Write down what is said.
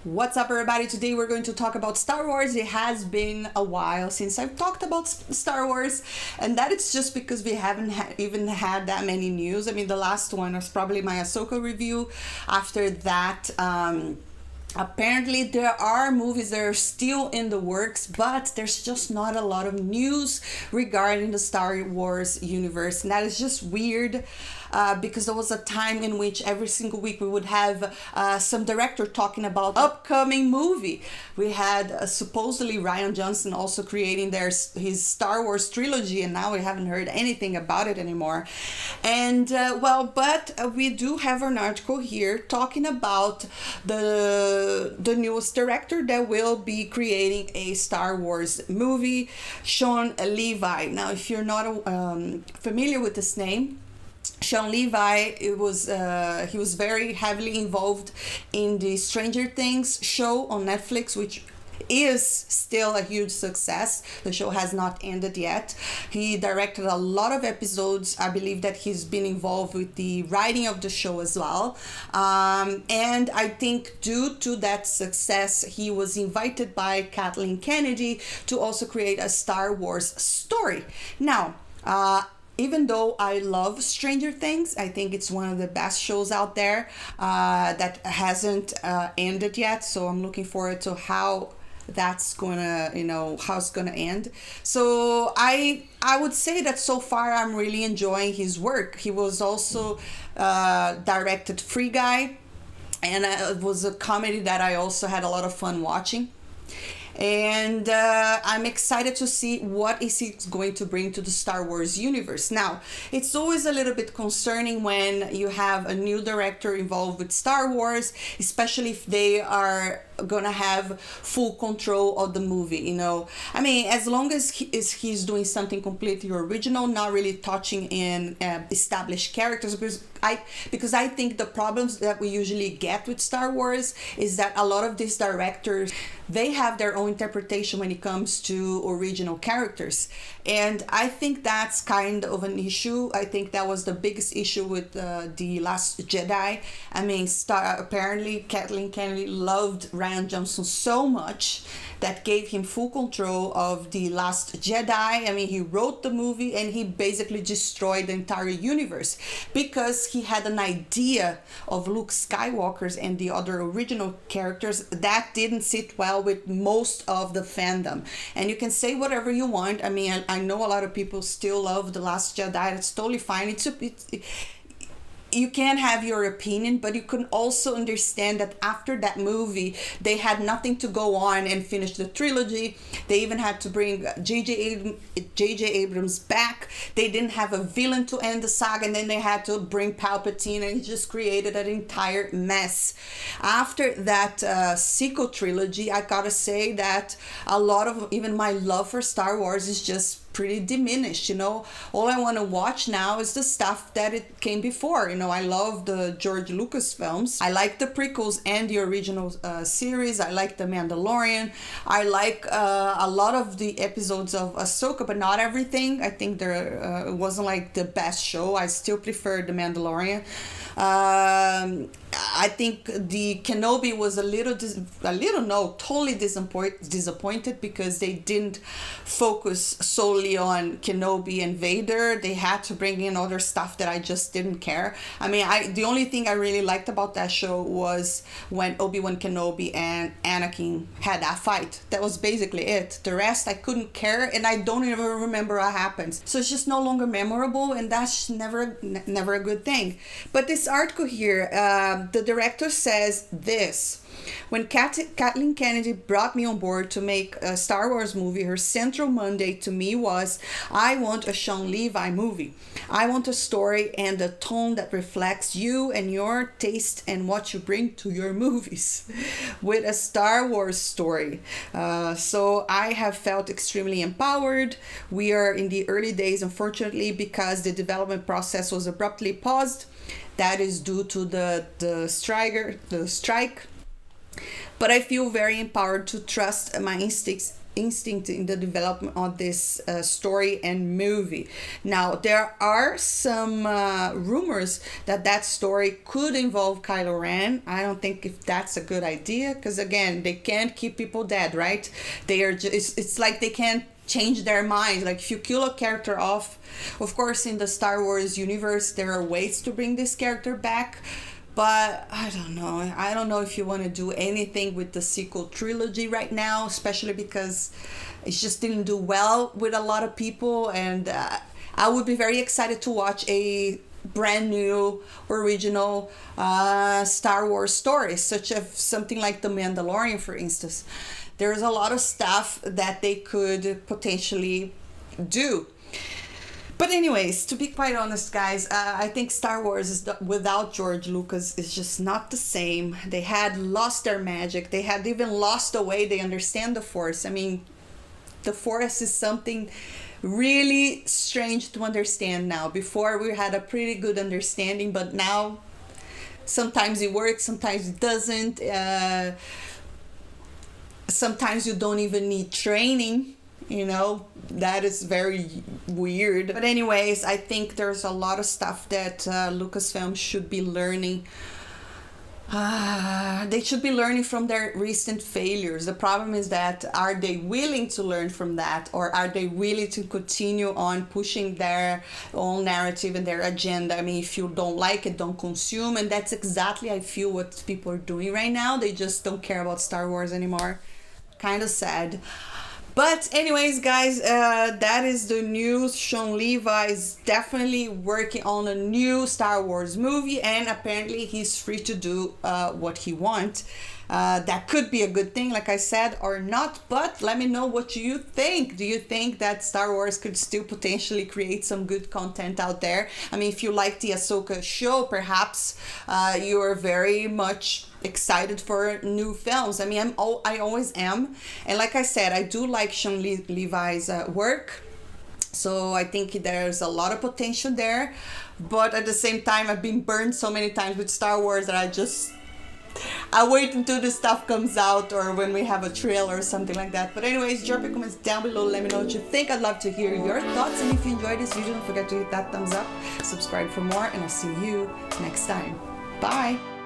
What's up, everybody? Today we're going to talk about Star Wars. It has been a while since I've talked about Star Wars, and that it's just because we haven't even had that many news. I mean, the last one was probably my Ahsoka review. After that, apparently there are movies that are still in the works, but there's just not a lot of news regarding the Star Wars universe, and that is just weird. Because there was a time in which every single week we would have some director talking about upcoming movie. We had supposedly Rian Johnson also creating his Star Wars trilogy, and now we haven't heard anything about it anymore. And but we do have an article here talking about the newest director that will be creating a Star Wars movie, Shawn Levy. Now, if you're not familiar with this name, Shawn Levy, he was very heavily involved in the Stranger Things show on Netflix, which is still a huge success. The show has not ended yet. He directed a lot of episodes. I believe that he's been involved with the writing of the show as well. And I think due to that success, he was invited by Kathleen Kennedy to also create a Star Wars story. Now, even though I love Stranger Things, I think it's one of the best shows out there that hasn't ended yet. So I'm looking forward to how that's gonna, how it's gonna end. So I would say that so far I'm really enjoying his work. He was also directed Free Guy, and it was a comedy that I also had a lot of fun watching. And I'm excited to see what is he going to bring to the Star Wars universe. Now, it's always a little bit concerning when you have a new director involved with Star Wars, especially if they are gonna have full control of the movie. I mean, as long as he's doing something completely original, not really touching in established characters, because I think the problems that we usually get with Star Wars is that a lot of these directors, they have their own interpretation when it comes to original characters, and I think that's kind of an issue. I think that was the biggest issue with the Last Jedi. I mean, apparently Kathleen Kennedy loved Rian Johnson so much that gave him full control of the Last Jedi. I mean, he wrote the movie and he basically destroyed the entire universe because he had an idea of Luke Skywalker's and the other original characters that didn't sit well with most of the fandom. And you can say whatever you want. I mean, I know a lot of people still love The Last Jedi. That's totally fine. You can have your opinion, but you can also understand that after that movie, they had nothing to go on and finish the trilogy. They even had to bring J.J. Abrams back. They didn't have a villain to end the saga, and then they had to bring Palpatine, and it just created an entire mess. After that sequel trilogy, I gotta say that a lot of even my love for Star Wars is just pretty diminished. All I want to watch now is the stuff that it came before. I love the George Lucas films. I like the prequels and the original series. I like The Mandalorian. I like a lot of the episodes of Ahsoka, but not everything. I think it wasn't like the best show. I still prefer The Mandalorian. I think the Kenobi was totally disappointed because they didn't focus solely on Kenobi and Vader. They had to bring in other stuff that I just didn't care. I mean, the only thing I really liked about that show was when Obi-Wan Kenobi and Anakin had that fight. That was basically it. The rest I couldn't care, and I don't even remember what happened. So it's just no longer memorable, and that's never a good thing. But this article here, the director says this: when Kathleen Kennedy brought me on board to make a Star Wars movie, her central mandate to me was, I want a Shawn Levy movie. I want a story and a tone that reflects you and your taste and what you bring to your movies with a Star Wars story. So I have felt extremely empowered. We are in the early days, unfortunately, because the development process was abruptly paused. That is due to the strike. But I feel very empowered to trust my instincts instinct in the development of this story and movie. Now, there are some rumors that that story could involve Kylo Ren. I don't think if that's a good idea, because again, they can't keep people dead, right? They are just, it's like they can't change their mind. Like if you kill a character off, of course in the Star Wars universe there are ways to bring this character back, but I don't know if you want to do anything with the sequel trilogy right now, especially because it just didn't do well with a lot of people. And I would be very excited to watch a brand new original Star Wars story, such as something like The Mandalorian, for instance. There's a lot of stuff that they could potentially do. But anyways, to be quite honest, guys, I think Star Wars is without George Lucas is just not the same. They had lost their magic. They had even lost the way they understand the Force. I mean, the Force is something really strange to understand now. Before we had a pretty good understanding, but now sometimes it works, sometimes it doesn't. Sometimes you don't even need training. You know, that is very weird. But anyways, I think there's a lot of stuff that Lucasfilm should be learning. They should be learning from their recent failures. The problem is that, are they willing to learn from that? Or are they willing to continue on pushing their own narrative and their agenda? I mean, if you don't like it, don't consume. And that's exactly, I feel, what people are doing right now. They just don't care about Star Wars anymore. Kind of sad. But anyways, guys, that is the news. Shawn Levy is definitely working on a new Star Wars movie, and apparently he's free to do what he wants. That could be a good thing, like I said, or not, but let me know what you think. Do you think that Star Wars could still potentially create some good content out there? I mean, if you like the Ahsoka show, perhaps you are very much excited for new films. I mean, I always am. And like I said, I do like Shawn Levy's work. So I think there's a lot of potential there. But at the same time, I've been burned so many times with Star Wars that I wait until the stuff comes out or when we have a trailer or something like that. But anyways, drop your comments down below. Let me know what you think. I'd love to hear your thoughts. And if you enjoyed this video, don't forget to hit that thumbs up, subscribe for more, and I'll see you next time. Bye.